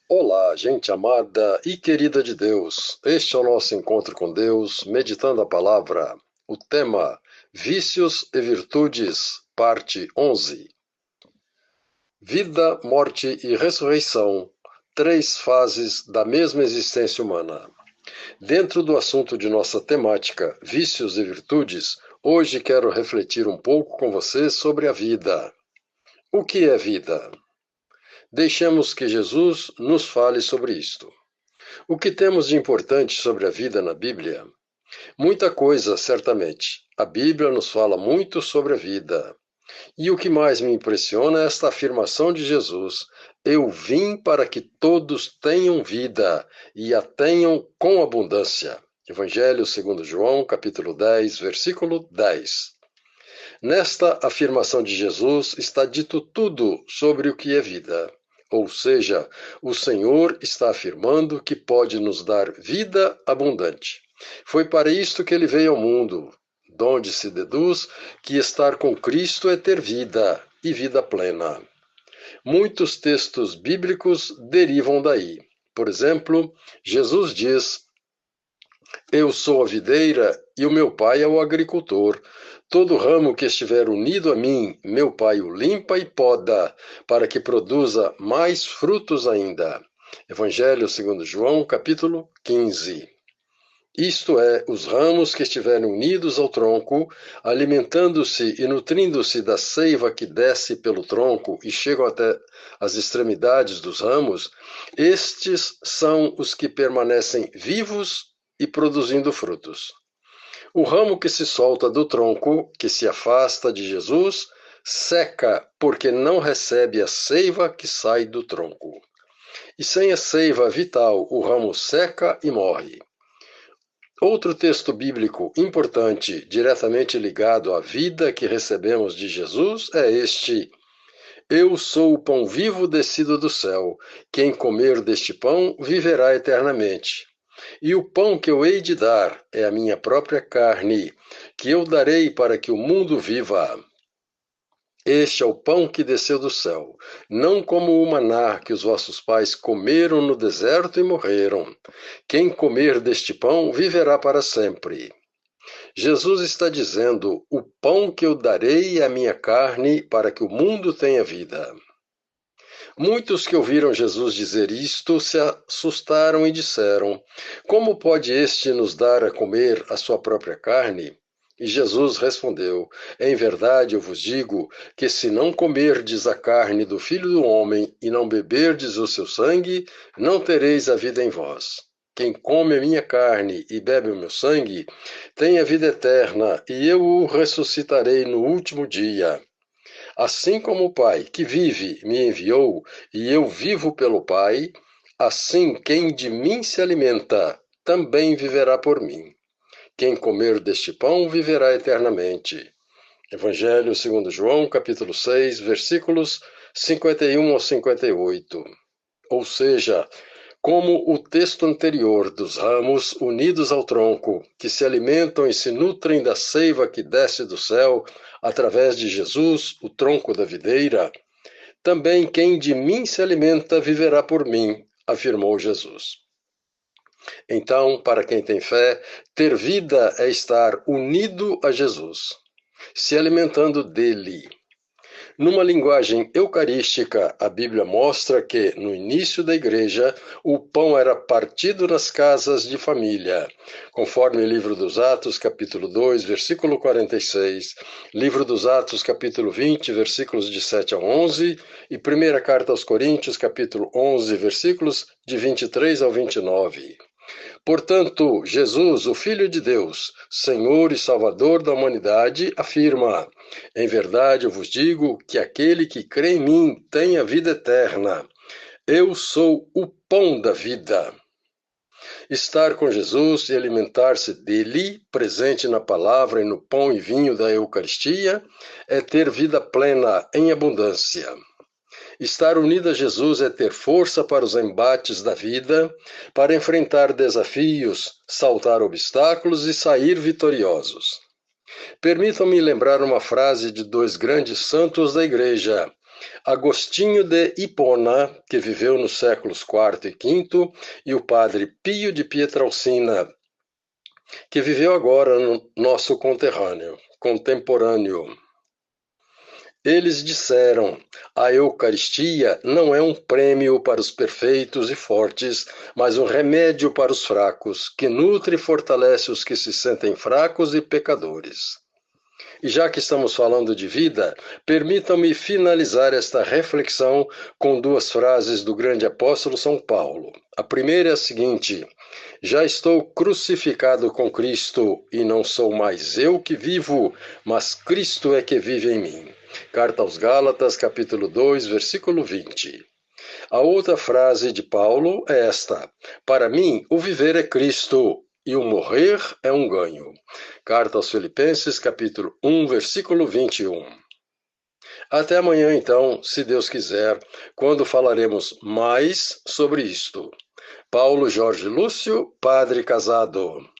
Olá, gente amada e querida de Deus. Este é o nosso encontro com Deus, meditando a palavra. O tema: Vícios e Virtudes, parte 11. Vida, morte e ressurreição, três fases da mesma existência humana. Dentro do assunto de nossa temática, vícios e virtudes, hoje quero refletir um pouco com você sobre a vida. O que é vida? Deixemos que Jesus nos fale sobre isto. O que temos de importante sobre a vida na Bíblia? Muita coisa, certamente. A Bíblia nos fala muito sobre a vida. E o que mais me impressiona é esta afirmação de Jesus: Eu vim para que todos tenham vida e a tenham com abundância. Evangelho segundo João, capítulo 10, versículo 10. Nesta afirmação de Jesus está dito tudo sobre o que é vida. Ou seja, o Senhor está afirmando que pode nos dar vida abundante. Foi para isto que ele veio ao mundo, donde se deduz que estar com Cristo é ter vida, e vida plena. Muitos textos bíblicos derivam daí. Por exemplo, Jesus diz: Eu sou a videira e o meu pai é o agricultor. Todo ramo que estiver unido a mim, meu pai o limpa e poda, para que produza mais frutos ainda. Evangelho segundo João, capítulo 15. Isto é, os ramos que estiverem unidos ao tronco, alimentando-se e nutrindo-se da seiva que desce pelo tronco e chegam até as extremidades dos ramos, estes são os que permanecem vivos e produzindo frutos. O ramo que se solta do tronco, que se afasta de Jesus, seca porque não recebe a seiva que sai do tronco. E sem a seiva vital, o ramo seca e morre. Outro texto bíblico importante, diretamente ligado à vida que recebemos de Jesus, é este: Eu sou o pão vivo descido do céu. Quem comer deste pão viverá eternamente. E o pão que eu hei de dar é a minha própria carne, que eu darei para que o mundo viva. Este é o pão que desceu do céu, não como o maná que os vossos pais comeram no deserto e morreram. Quem comer deste pão viverá para sempre. Jesus está dizendo: O pão que eu darei é a minha carne para que o mundo tenha vida. Muitos que ouviram Jesus dizer isto se assustaram e disseram: Como pode este nos dar a comer a sua própria carne? E Jesus respondeu: Em verdade eu vos digo que se não comerdes a carne do Filho do Homem e não beberdes o seu sangue, não tereis a vida em vós. Quem come a minha carne e bebe o meu sangue tem a vida eterna, e eu o ressuscitarei no último dia. Assim como o Pai que vive me enviou, e eu vivo pelo Pai, assim quem de mim se alimenta também viverá por mim. Quem comer deste pão viverá eternamente. Evangelho segundo João, capítulo 6, versículos 51 ao 58. Ou seja, como o texto anterior dos ramos unidos ao tronco, que se alimentam e se nutrem da seiva que desce do céu, através de Jesus, o tronco da videira, também quem de mim se alimenta viverá por mim, afirmou Jesus. Então, para quem tem fé, ter vida é estar unido a Jesus, se alimentando dele. Numa linguagem eucarística, a Bíblia mostra que, no início da igreja, o pão era partido nas casas de família, conforme o livro dos Atos, capítulo 2, versículo 46, livro dos Atos, capítulo 20, versículos de 7 a 11, e primeira carta aos Coríntios, capítulo 11, versículos de 23 ao 29. Portanto, Jesus, o Filho de Deus, Senhor e Salvador da humanidade, afirma: Em verdade eu vos digo que aquele que crê em mim tem a vida eterna. Eu sou o pão da vida. Estar com Jesus e alimentar-se dele, presente na palavra e no pão e vinho da Eucaristia, é ter vida plena em abundância. Estar unido a Jesus é ter força para os embates da vida, para enfrentar desafios, saltar obstáculos e sair vitoriosos. Permitam-me lembrar uma frase de dois grandes santos da Igreja. Agostinho de Hipona, que viveu nos séculos IV e V, e o padre Pio de Pietrelcina, que viveu agora no nosso contemporâneo. Eles disseram: a Eucaristia não é um prêmio para os perfeitos e fortes, mas um remédio para os fracos, que nutre e fortalece os que se sentem fracos e pecadores. E já que estamos falando de vida, permitam-me finalizar esta reflexão com duas frases do grande apóstolo São Paulo. A primeira é a seguinte: já estou crucificado com Cristo, e não sou mais eu que vivo, mas Cristo é que vive em mim. Carta aos Gálatas, capítulo 2, versículo 20. A outra frase de Paulo é esta: para mim, o viver é Cristo e o morrer é um ganho. Carta aos Filipenses, capítulo 1, versículo 21. Até amanhã, então, se Deus quiser, quando falaremos mais sobre isto. Paulo Jorge Lúcio, padre casado.